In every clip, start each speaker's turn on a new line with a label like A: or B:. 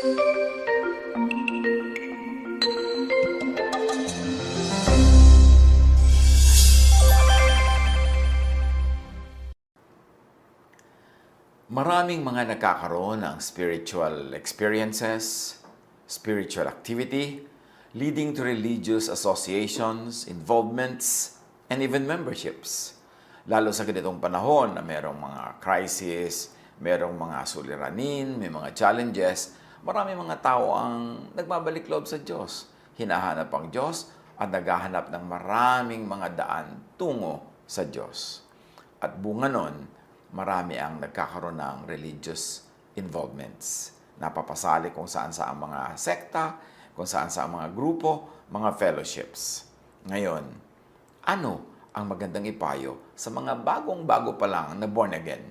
A: Maraming mga nagkakaroon ng spiritual experiences, spiritual activity, leading to religious associations, involvements, and even memberships. Lalo sa ganitong panahon na merong mga crisis, merong mga suliranin, may mga challenges, marami mga tao ang nagbabalik loob sa Diyos. Hinahanap ang Diyos at naghahanap ng maraming mga daan tungo sa Diyos. At bunga nun, marami ang nagkakaroon ng religious involvements. Napapasali kung saan sa mga sekta, kung saan sa mga grupo, mga fellowships. Ngayon, ano ang magandang ipayo sa mga bagong-bago pa lang na born again?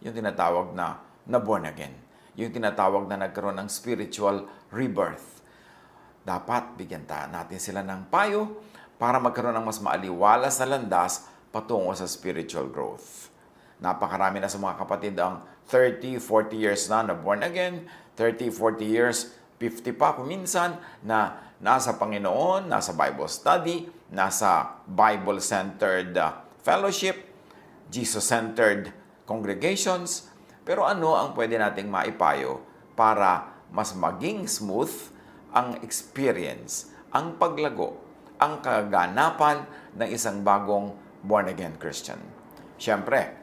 A: Yung tinatawag na born again. Yung tinatawag na nagkaroon ng spiritual rebirth. Dapat bigyan natin sila ng payo para magkaroon ng mas maaliwalas na landas patungo sa spiritual growth. Napakarami na sa mga kapatid ang 30, 40 years na born again, 30, 40 years, 50 pa kuminsan na nasa Panginoon, nasa Bible study, nasa Bible-centered fellowship, Jesus-centered congregations. Pero ano ang pwede nating maipayo para mas maging smooth ang experience, ang paglago, ang kaganapan ng isang bagong born-again Christian? Siyempre,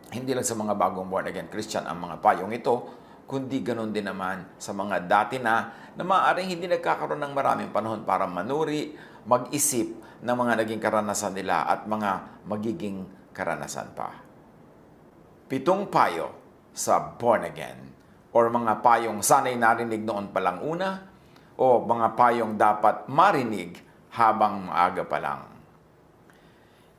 A: hindi lang sa mga bagong born-again Christian ang mga payong ito, kundi ganun din naman sa mga dati na maaaring hindi nagkakaroon ng maraming panahon para manuri, mag-isip ng mga naging karanasan nila at mga magiging karanasan pa. 7 payo sa born again or mga payong sanay narinig noon pa lang una o mga payong dapat marinig habang maaga pa lang.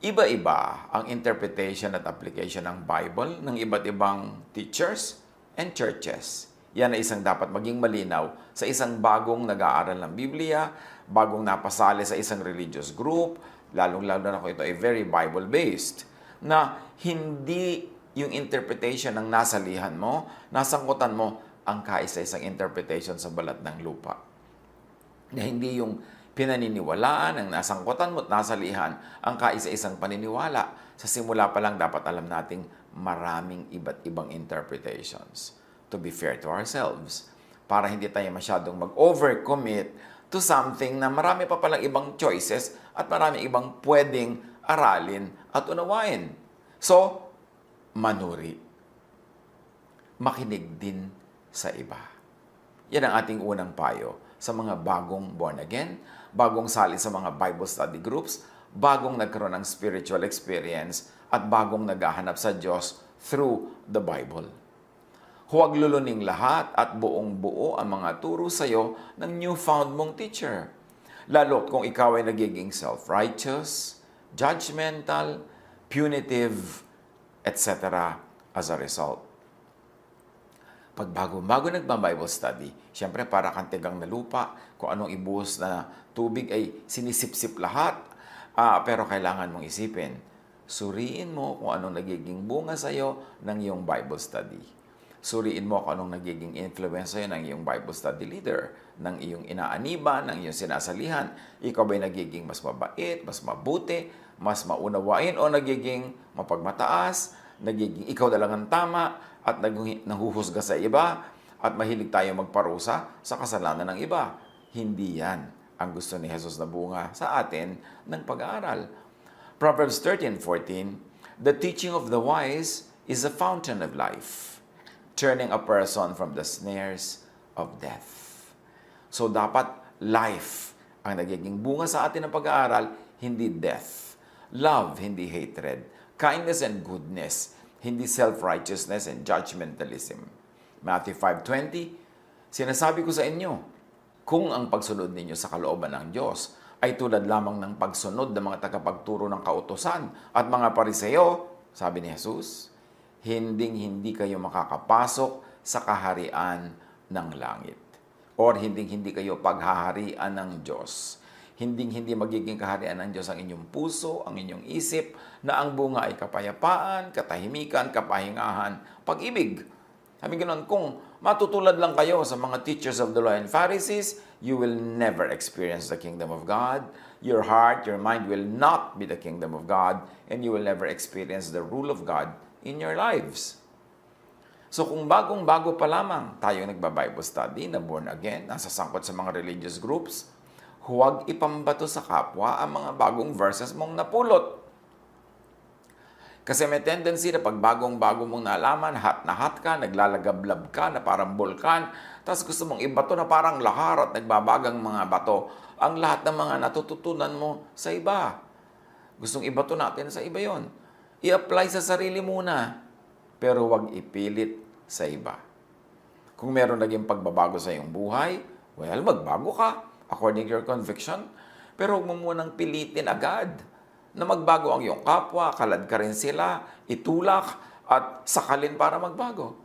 A: Iba-iba ang interpretation at application ng Bible ng iba't ibang teachers and churches. Yan ay isang dapat maging malinaw sa isang bagong nag-aaral ng Biblia, bagong napasali sa isang religious group, lalong-lalo na kung ito ay very Bible-based, na hindi yung interpretation ng nasalihan mo, nasangkutan mo ang kaisa-isang interpretation sa balat ng lupa. Na hindi yung pinaniniwalaan, ang nasangkutan mo at nasalihan ang kaisa-isang paniniwala. Sa simula pa lang dapat alam nating maraming iba't ibang interpretations. To be fair to ourselves, para hindi tayo masyadong mag-overcommit to something na marami pa palang ibang choices at marami ibang pwedeng aralin at unawain. So, manuri. Makinig din sa iba. Yan ang ating unang payo sa mga bagong born again, bagong sali sa mga Bible study groups, bagong nagkaroon ng spiritual experience, at bagong naghahanap sa Diyos through the Bible. Huwag luluning lahat at buong-buo ang mga turo sa iyo ng newfound mong teacher. Lalo't kung ikaw ay nagiging self-righteous, judgmental, punitive, etc. as a result. Pag bago-bago nagba-Bible study, siyempre para kang tigang na lupa, kung anong ibuhos na tubig ay sinisip-sip lahat. Pero kailangan mong isipin, suriin mo kung anong nagiging bunga sa iyo ng iyong Bible study. Suriin mo kung anong nagiging influence sa iyo ng iyong Bible study leader, ng iyong inaaniba, ng iyong sinasalihan. Ikaw ba'y nagiging mas mabait, mas mabuti, mas maunawain, o nagiging mapagmataas, nagiging ikaw na lang ang tama, at nanghuhusga sa iba, at mahilig tayo magparusa sa kasalanan ng iba. Hindi yan ang gusto ni Jesus na bunga sa atin ng pag-aaral. Proverbs 13:14, "The teaching of the wise is a fountain of life, turning a person from the snares of death." So dapat life ang nagiging bunga sa atin ng pag-aaral, hindi death. Love, hindi hatred. Kindness and goodness, hindi self-righteousness and judgmentalism. Matthew 5:20, "Sinasabi ko sa inyo, kung ang pagsunod ninyo sa kalooban ng Diyos ay tulad lamang ng pagsunod ng mga tagapagturo ng kautusan at mga pariseo," sabi ni Jesus, "hinding-hindi kayo makakapasok sa kaharian ng langit." Or hinding-hindi kayo paghaharian ng Diyos. Hinding-hindi magiging kaharian ng Diyos ang inyong puso, ang inyong isip, na ang bunga ay kapayapaan, katahimikan, kapahingahan, pag-ibig. Sabi ganoon, kung matutulad lang kayo sa mga teachers of the law and Pharisees, you will never experience the kingdom of God. Your heart, your mind will not be the kingdom of God, and you will never experience the rule of God in your lives. So kung bagong-bago pa lamang tayo nagba-Bible study na born again, nasa sangkot sa mga religious groups, huwag ipambato sa kapwa ang mga bagong verses mong napulot. Kasi may tendency na pag bagong-bago mong nalaman, hot na hot ka, naglalagablab ka na parang bulkan, tapos gusto mong ibato na parang lahar at nagbabagang mga bato ang lahat ng mga natututunan mo sa iba. Gustong ibato natin sa iba yon. I-apply sa sarili muna, pero huwag ipilit sa iba. Kung meron naging pagbabago sa iyong buhay, well, magbago ka according to your conviction, pero huwag mo munang pilitin agad na magbago ang iyong kapwa, kalad ka rin sila, itulak, at sakalin para magbago.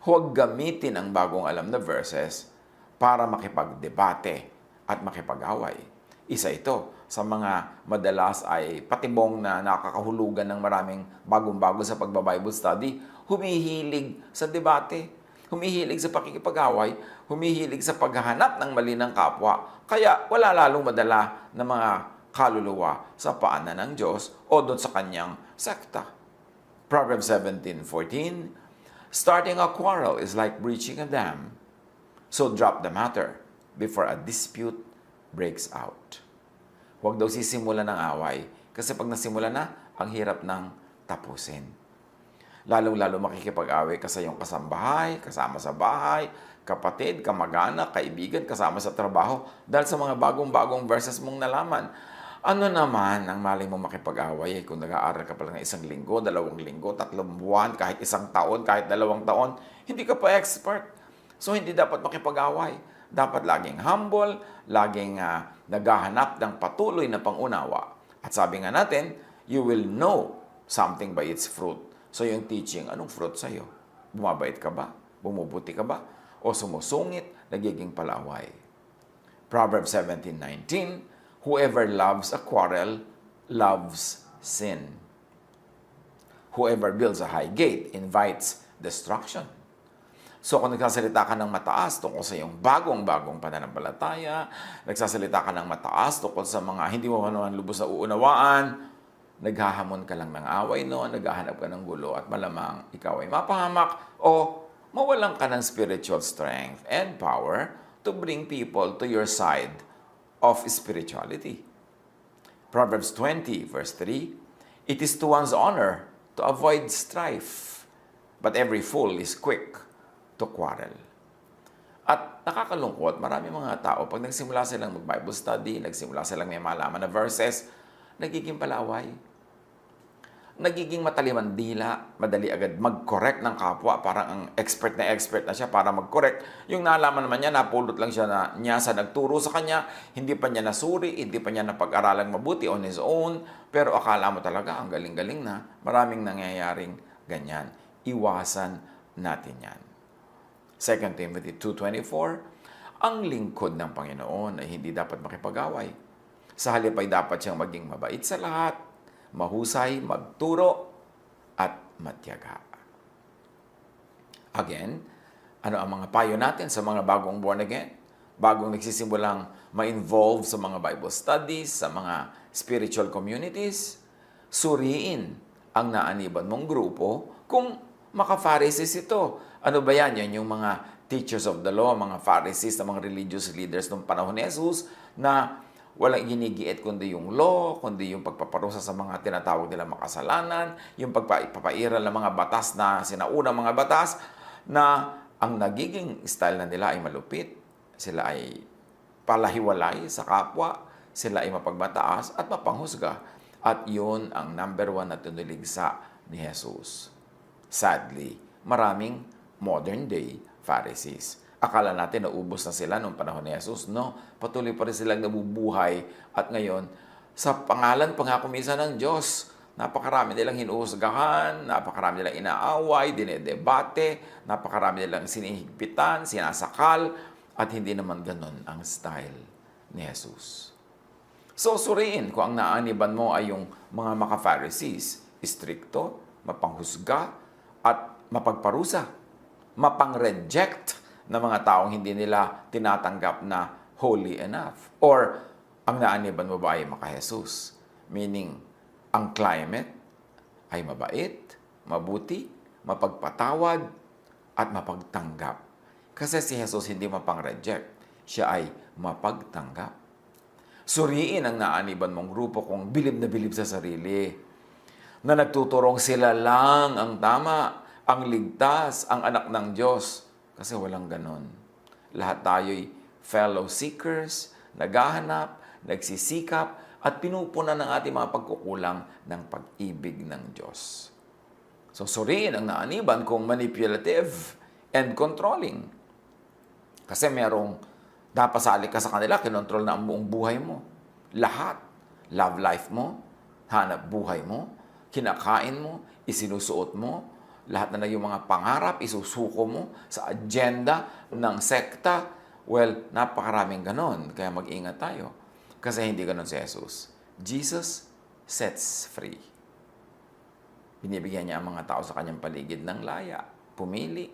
A: Huwag gamitin ang bagong alam na verses para makipagdebate at makipag-away. Isa ito sa mga madalas ay patibong na nakakahulugan ng maraming bagong-bago sa pagba-Bible study, humihilig sa debate, humihilig sa pakikipag-away, humihilig sa paghahanap ng mali ng kapwa, kaya wala lalong madala ng mga kaluluwa sa paanan ng Diyos o doon sa kanyang sekta. Proverbs 17:14, starting a quarrel is like breaching a dam, so drop the matter before a dispute breaks out. Huwag daw sisimulan ng away kasi pag nasimula na, ang hirap ng tapusin. Lalong-lalo makikipag-away ka sa iyong kasambahay, kasama sa bahay, kapatid, kamag-anak, kaibigan, kasama sa trabaho dahil sa mga bagong-bagong verses mong nalaman. Ano naman ang malay mo makipag-away kung nag-aaral ka pala ng 1 linggo, 2 linggo, 3 buwan, kahit 1 taon, kahit 2 taon, hindi ka pa expert. So hindi dapat makipag-away. Dapat laging humble, laging naghahanap ng patuloy na pangunawa. At sabi nga natin, you will know something by its fruit. So yung teaching, anong fruit sa'yo? Bumabait ka ba? Bumubuti ka ba? O sumusungit, nagiging palaway? Proverbs 17:19, whoever loves a quarrel loves sin. Whoever builds a high gate invites destruction. So kung nagsasalita ka ng mataas tungkol sa iyong bagong-bagong pananampalataya, nagsasalita ka ng mataas tungkol sa mga hindi mo naman lubos na uunawaan, naghahamon ka lang ng away noon, naghahanap ka ng gulo at malamang ikaw ay mapahamak o mawalan ka ng spiritual strength and power to bring people to your side of spirituality. Proverbs 20 verse 3, it is to one's honor to avoid strife, but every fool is quick to quarrel. At nakakalungkot, marami mga tao, pag nagsimula silang mag-Bible study, nagsimula silang may malaman na verses, nagiging palaway. Nagiging mataliman dila, madali agad mag-correct ng kapwa, parang ang expert na siya para mag-correct. Yung nalaman naman niya, napulot lang siya na niya sa nagturo sa kanya, hindi pa niya nasuri, hindi pa niya napag-aralan mabuti on his own, pero akala mo talaga, ang galing-galing na, maraming nangyayaring ganyan. Iwasan natin yan. 2 Timothy 2:24, ang lingkod ng Panginoon ay hindi dapat makipag-away. Sa halip ay dapat siyang maging mabait sa lahat, mahusay, magturo, at matyaga. Again, ano ang mga payo natin sa mga bagong born again? Bagong nagsisimulang ma-involve sa mga Bible studies, sa mga spiritual communities? Suriin ang naaniban mong grupo kung maka-Pharisees ito. Ano ba yan? Yan yung mga teachers of the law, mga Pharisees, mga religious leaders ng panahon ni Jesus na walang ginigiit kundi yung law, kundi yung pagpaparusa sa mga tinatawag nila makasalanan, yung pagpapairal ng mga batas na sinaunang mga batas na ang nagiging style na nila ay malupit. Sila ay palahiwalay sa kapwa, sila ay mapagmataas at mapanghusga. At yun ang number 1 na tinuligsa ni Jesus. Sadly, maraming modern day Pharisees. Akala natin naubos na sila noong panahon ni Jesus. No, patuloy pa rin silang nabubuhay. At ngayon, sa pangalan pa nga kumisa ng Diyos, napakarami nilang hinuhusgahan, napakarami nilang inaaway, dinedebate, napakarami nilang sinihigpitan, sinasakal, at hindi naman ganun ang style ni Jesus. So, suriin kung ang naaniban mo ay yung mga maka-Pharisees, istrikto, mapanghusga, at mapagparusa, mapang-reject ng mga taong hindi nila tinatanggap na holy enough. Or, ang naaniban mo ba ay maka-Jesus? Meaning, ang climate ay mabait, mabuti, mapagpatawad, at mapagtanggap. Kasi si Jesus hindi mapang-reject. Siya ay mapagtanggap. Suriin ang naaniban mong grupo kung bilib na bilib sa sarili, na nagtuturong sila lang ang tama, ang ligtas, ang anak ng Diyos. Kasi walang ganon. Lahat tayo'y fellow seekers, naghahanap, nagsisikap, at pinupunan ng ating mga pagkukulang ng pag-ibig ng Diyos. So, suriin ang naaniban kung manipulative and controlling. Kasi merong napasali ka sa kanila, kinontrol na ang buong buhay mo. Lahat. Love life mo, hanap buhay mo, kinakain mo, isinusuot mo, lahat na yung mga pangarap, isusuko mo sa agenda ng sekta. Well, napakaraming ganon. Kaya mag-ingat tayo. Kasi hindi ganon si Jesus. Jesus sets free. Binibigyan niya ang mga tao sa kanyang paligid ng laya. Pumili,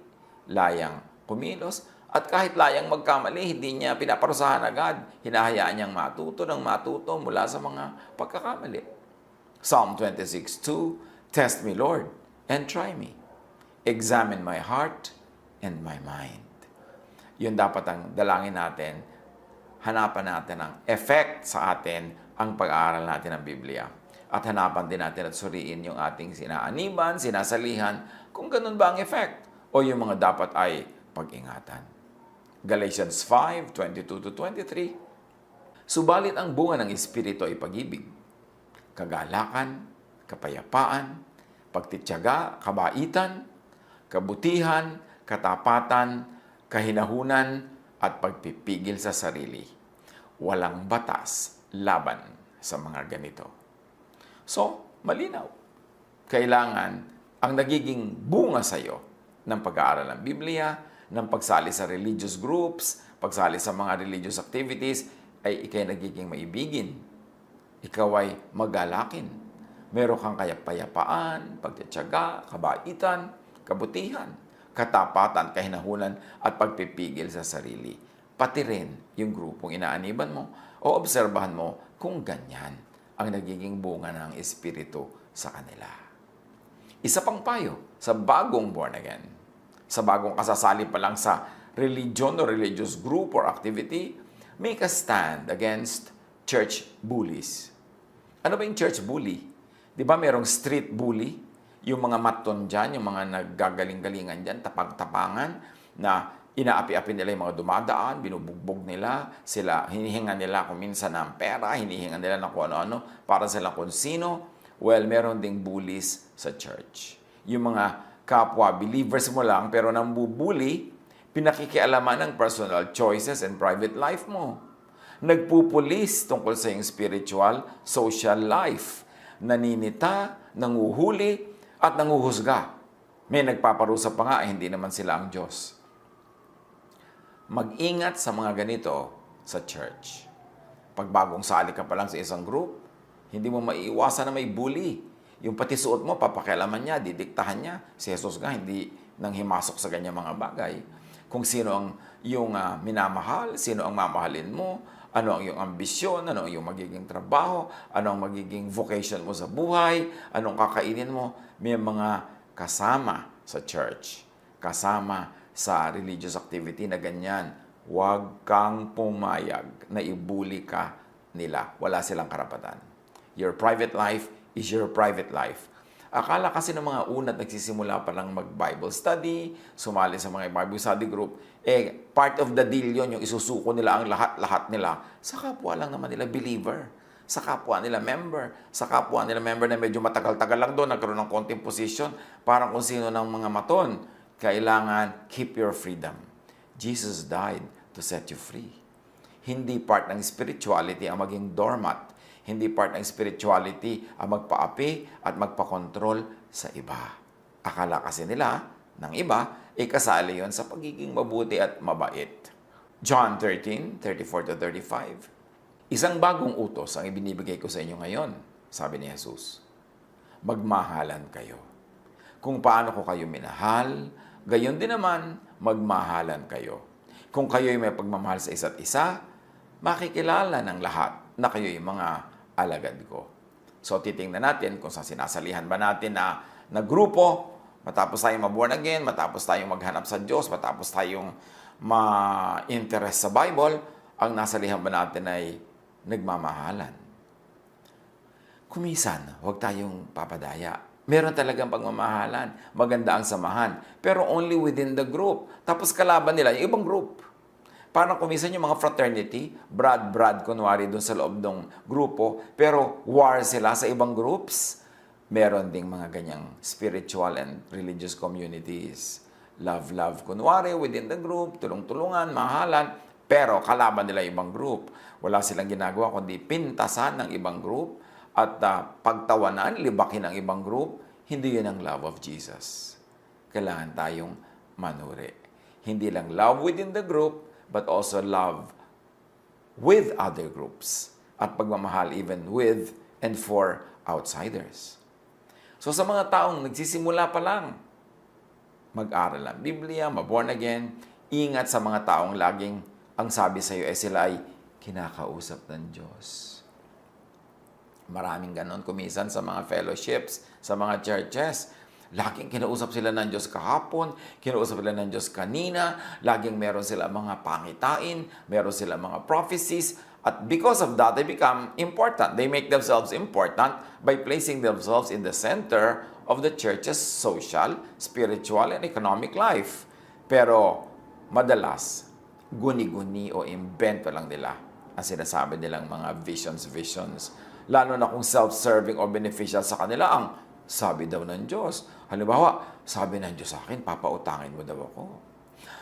A: layang kumilos, at kahit layang magkamali, hindi niya pinaparusahan agad. Hinahayaan niyang matuto ng matuto mula sa mga pagkakamali. Psalm 26:2, Test me, Lord, and try me. Examine my heart and my mind. Yun dapat ang dalangin natin. Hanapan natin ang effect sa atin ang pag-aaral natin ng Biblia. At hanapan din natin at suriin yung ating sinaaniban, sinasalihan, kung ganun ba ang effect o yung mga dapat ay pag-ingatan. Galatians 5:22-23. Subalit ang bunga ng Espiritu ay pag-ibig, kagalakan, kapayapaan, pagtityaga, kabaitan, kabutihan, katapatan, kahinahunan, at pagpipigil sa sarili. Walang batas laban sa mga ganito. So, malinaw. Kailangan ang nagiging bunga sa iyo ng pag-aaral ng Biblia, ng pagsali sa religious groups, pagsali sa mga religious activities, ay ikay nagiging maibigin. Ikaw ay magalakin. Meron kang kapayapaan, pagtitiyaga, kabaitan, kabutihan, katapatan, kahinahunan, at pagpipigil sa sarili. Pati rin yung grupong inaaniban mo o obserbahan mo kung ganyan ang nagiging bunga ng Espiritu sa kanila. Isa pang payo sa bagong born again, sa bagong kasasali pa lang sa religion o religious group or activity, make a stand against church bullies. Ano ba yung church bully? Di ba merong street bully? Yung mga maton dyan, yung mga naggagaling-galingan dyan, tapang-tapangan, na inaapi-api nila yung mga dumadaan, binubugbog nila, sila, hinihinga nila kung minsan ng pera, hinihinga nila ng kung ano-ano, para sila kung sino. Well, meron ding bullies sa church. Yung mga kapwa believers mo lang, pero nang bubuli, pinakikialaman ng personal choices and private life mo. Nagpupulis tungkol sa iyong spiritual, social life. Naninita, nanguhuli, at nanguhusga. May nagpaparusa pa nga, hindi naman sila ang Diyos. Mag-ingat sa mga ganito sa church. Pag bagong sali ka pa lang sa isang group, hindi mo maiiwasan na may bully. Yung pati suot mo, papakialaman niya, didiktahan niya. Si Jesus nga, hindi nang himasok sa ganyang mga bagay. Kung sino ang yung minamahal, sino ang mamahalin mo, ano ang iyong ambisyon, ano ang iyong magiging trabaho, ano ang magiging vocation mo sa buhay, anong kakainin mo. May mga kasama sa church, kasama sa religious activity na ganyan. Huwag kang pumayag na ibuli ka nila. Wala silang karapatan. Your private life is your private life. Akala kasi ng mga una at nagsisimula pa lang mag-Bible study, sumali sa mga Bible study group, part of the deal yun, yung isusuko nila ang lahat-lahat nila sa kapwa lang naman nila believer, sa kapwa nila member, sa kapwa nila member na medyo matagal-tagal lang doon, nagkaroon ng konting position, parang kung sino ng mga maton. Kailangan keep your freedom. Jesus died to set you free. Hindi part ng spirituality ang maging doormat. Hindi part ng spirituality ang magpaapi at magpakontrol sa iba. Akala kasi nila, ng iba, kasali yon sa pagiging mabuti at mabait. John 13:34-35. Isang bagong utos ang ibinibigay ko sa inyo ngayon, sabi ni Jesus. Magmahalan kayo. Kung paano ko kayo minahal, Gayon din naman, magmahalan kayo. Kung kayo'y may pagmamahal sa isa't isa, makikilala ng lahat na kayo'y mga alagad ko. So, titingnan natin kung sa sinasalihan ba natin na grupo, matapos tayong ma-born again, matapos tayong maghanap sa Diyos, matapos tayong ma-interest sa Bible, ang nasalihan ba natin ay nagmamahalan. Kumisan, huwag tayong papadaya. Meron talagang pagmamahalan. Maganda ang samahan. Pero only within the group. Tapos kalaban nila yung ibang group. Parang kumisan yung mga fraternity, brad, kunwari dun sa loob ng grupo, pero war sila sa ibang groups. Meron ding mga ganyang spiritual and religious communities. Love, kunwari within the group, tulong-tulungan, mahalan, pero kalaban nila ibang group. Wala silang ginagawa kundi pintasan ng ibang group at pagtawanan, libakin ng ibang group. Hindi yun ang love of Jesus. Kailangan tayong manuri. Hindi lang love within the group, but also love with other groups. At pagmamahal even with and for outsiders. So sa mga taong nagsisimula pa lang, mag-aral ng Biblia, ma-born again, ingat sa mga taong laging ang sabi sa iyo ay sila ay kinakausap ng Diyos. Maraming ganon kumisan sa mga fellowships, sa mga churches. Laging kinausap sila ng Diyos kahapon, kinausap sila ng Diyos kanina, laging meron sila mga pangitain, meron sila mga prophecies, at because of that, they become important. They make themselves important by placing themselves in the center of the church's social, spiritual, and economic life. Pero madalas, guni-guni o invento lang nila ang sinasabi nilang mga visions. Lalo na kung self-serving o beneficial sa kanila ang sabi daw ng Diyos. Halimbawa, sabi ng Diyos sa akin, papautangin mo daw ako.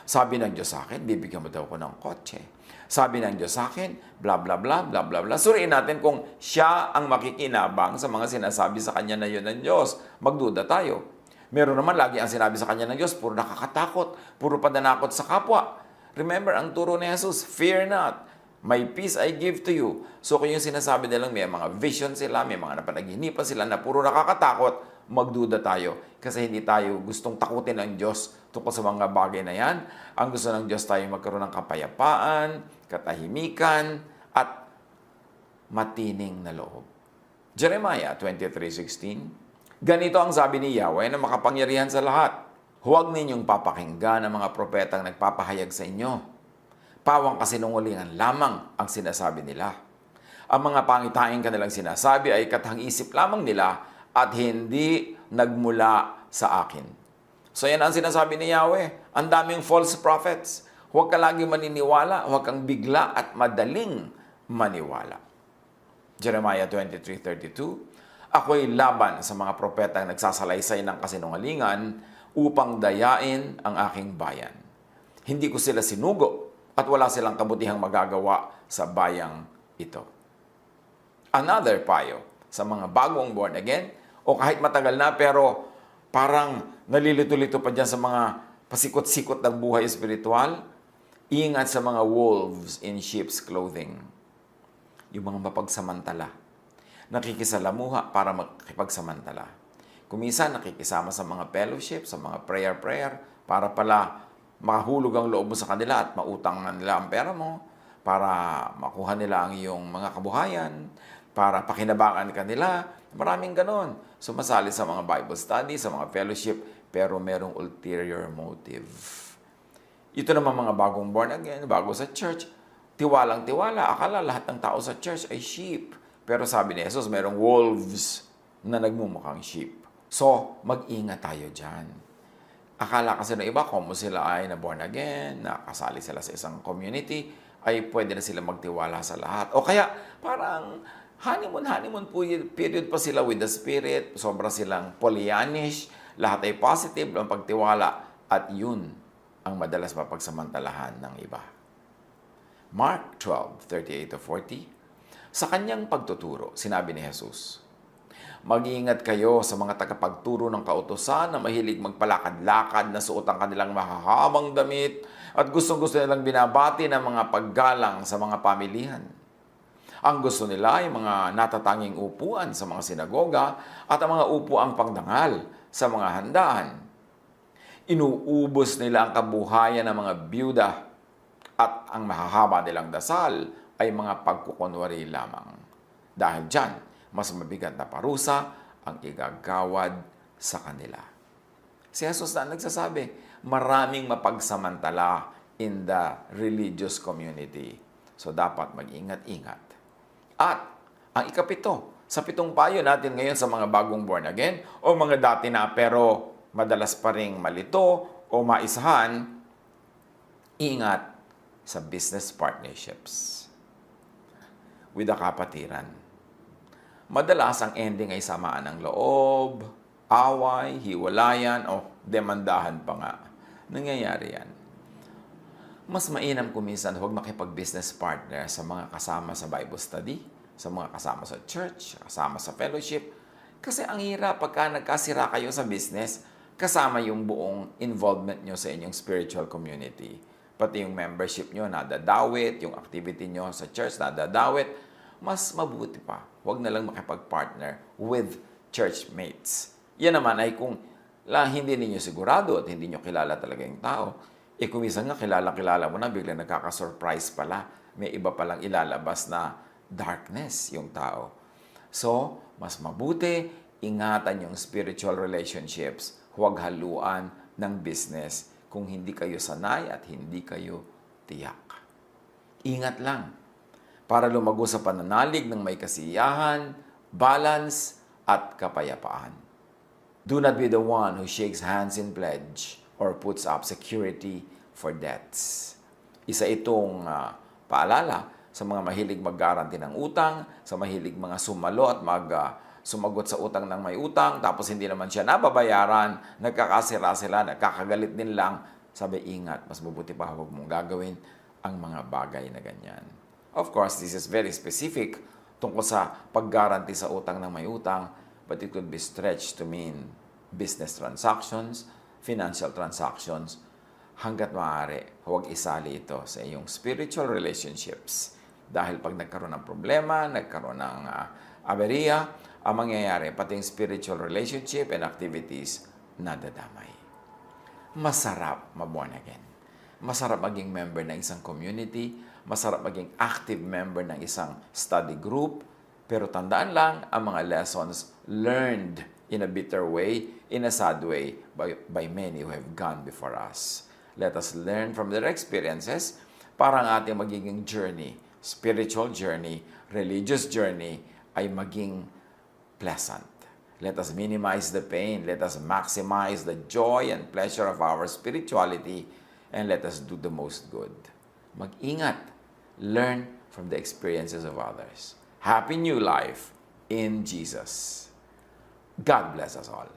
A: Sabi ng Diyos sa akin, bibigyan mo daw ako ng kotse. Sabi ng Diyos sa akin, bla bla bla, bla bla bla. Suriin natin kung siya ang makikinabang sa mga sinasabi sa kanya na yun ng Diyos. Magduda tayo. Meron naman lagi ang sinabi sa kanya ng Diyos, puro nakakatakot, puro pananakot sa kapwa. Remember, ang turo ni Jesus, fear not. My peace I give to you. So kung yung sinasabi nilang may mga vision sila, may mga napanaginipan sila na puro nakakatakot, magduda tayo. Kasi hindi tayo gustong takutin ng Diyos tungkol sa mga bagay na yan. Ang gusto ng Diyos tayo magkaroon ng kapayapaan, katahimikan, at matining na loob. Jeremiah 23:16. Ganito ang sabi ni Yahweh na makapangyarihan sa lahat. Huwag ninyong papakinggan ang mga propetang nagpapahayag sa inyo. Pawang kasinungalingan lamang ang sinasabi nila. Ang mga pangitain kanilang sinasabi ay katang-isip lamang nila at hindi nagmula sa akin. So yan ang sinasabi ni Yahweh. Ang daming false prophets. Huwag ka lagi maniniwala, huwag kang bigla at madaling maniwala. Jeremiah 23:32. Ako'y laban sa mga propetang nagsasalaysay ng kasinungalingan upang dayain ang aking bayan. Hindi ko sila sinugo at wala silang kabutihang magagawa sa bayang ito. Another payo sa mga bagong born again o kahit matagal na pero parang nalilito-lito pa dyan sa mga pasikot-sikot ng buhay espiritual, ingat sa mga wolves in sheep's clothing. Yung mga mapagsamantala. Nakikisalamuha para makipagsamantala. Kuminsan nakikisama sa mga fellowship, sa mga prayer, para pala mahulog ang loob mo sa kanila at mautang na nila ang pera mo, para makuha nila ang iyong mga kabuhayan, para pakinabangan ka nila. Maraming ganon. Sumasali sa mga Bible study, sa mga fellowship, pero merong ulterior motive. Ito naman mga bagong born again, bago sa church, tiwalang-tiwala. Akala lahat ng tao sa church ay sheep. Pero sabi ni Jesus, merong wolves na nagmumukhang sheep. So, mag-ingat tayo dyan. Akala kasi ng iba, kung sila ay na born again, nakasali sila sa isang community, ay pwede na sila magtiwala sa lahat. O kaya, parang honeymoon period pa sila with the Spirit, sobra silang Pollyannish, lahat ay positive, ang pagtiwala, at yun ang madalas mapagsamantalahan ng iba. Mark 12:38-40. Sa kanyang pagtuturo, sinabi ni Jesus, mag-iingat kayo sa mga tagapagturo ng kautusan na mahilig magpalakad-lakad na suot ang kanilang mahahabang damit at gustong-gusto nilang binabati ng mga paggalang sa mga pamilihan. Ang gusto nila ay mga natatanging upuan sa mga sinagoga at ang mga upuang pangdangal sa mga handaan. Inuubos nila ang kabuhayan ng mga byuda at ang mahahaba nilang dasal ay mga pagkukunwari lamang. Dahil dyan, mas mabigat na parusa ang igagawad sa kanila. Si Jesus na nagsasabi, maraming mapagsamantala in the religious community. So dapat mag-ingat-ingat. At ang ikapito, sa pitong payo natin ngayon sa mga bagong born again o mga dati na pero madalas pa ring malito o maisahan, ingat sa business partnerships with the kapatiran. Madalas ang ending ay samaan ng loob, away, hiwalayan o demandahan pa nga. Nangyayari yan. Mas mainam kuminsan huwag makipag-business partner sa mga kasama sa Bible study, sa mga kasama sa church, kasama sa fellowship. Kasi ang hirap pagka nagkasira kayo sa business, kasama yung buong involvement nyo sa inyong spiritual community. Pati yung membership nyo nadadawit, yung activity nyo sa church nadadawit. Mas mabuti pa, huwag na lang makipag-partner with church mates. Yan naman ay kung hindi ninyo sigurado at hindi nyo kilala talaga yung tao. Kung minsan nga kilala mo na, biglang nagkaka-surprise pala. May iba palang ilalabas na darkness yung tao. So, mas mabuti, ingatan yung spiritual relationships. Huwag haluan ng business kung hindi kayo sanay at hindi kayo tiyak. Ingat lang para lumago sa pananalig ng may kasiyahan, balance, at kapayapaan. Do not be the one who shakes hands in pledge or puts up security for debts. Isa itong paalala sa mga mahilig mag-guarantee ng utang, sa mahilig mga sumalo at sumagot sa utang ng may utang, tapos hindi naman siya nababayaran, nagkakasira sila, nagkakagalit din lang. Sabi, ingat, mas mabuti pa huwag mong gagawin ang mga bagay na ganyan. Of course, this is very specific tungkol sa pag-guarantee sa utang ng may utang, but it could be stretched to mean business transactions, financial transactions. Hanggat maaari, huwag isali ito sa iyong spiritual relationships. Dahil pag nagkaroon ng problema, nagkaroon ng aberya, ang mangyayari, pati yung spiritual relationship and activities, nadadamay. Masarap ma-born again. Masarap maging member ng isang community, masarap maging active member ng isang study group, pero tandaan lang ang mga lessons learned in a bitter way, in a sad way, by many who have gone before us. Let us learn from their experiences para ang ating magiging journey, spiritual journey, religious journey, ay maging pleasant. Let us minimize the pain. Let us maximize the joy and pleasure of our spirituality, and let us do the most good. Mag-ingat. Learn from the experiences of others. Happy new life in Jesus. God bless us all.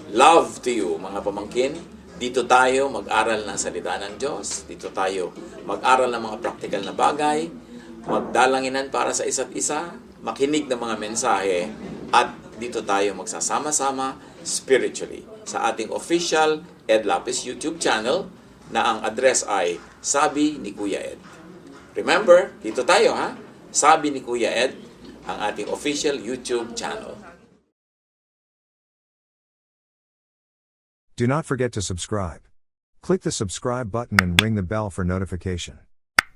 A: Love to you, mga pamangkin. Dito tayo mag-aral ng salita ng Diyos. Dito tayo mag-aral ng mga practical na bagay, magdalanginan para sa isa't isa, makinig ng mga mensahe, at dito tayo magsasama-sama spiritually sa ating official Ed Lapis YouTube channel na ang address ay Sabi ni Kuya Ed. Remember, dito tayo ha, Sabi ni Kuya Ed, ang ating official YouTube channel.
B: Do not forget to subscribe. Click the subscribe button and ring the bell for notification.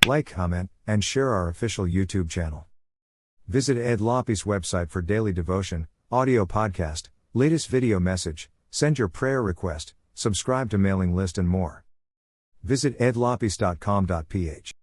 B: Like, comment, and share our official YouTube channel. Visit Ed Lapis website for daily devotion, audio podcast, latest video message, send your prayer request, subscribe to mailing list and more. Visit edlopis.com.ph.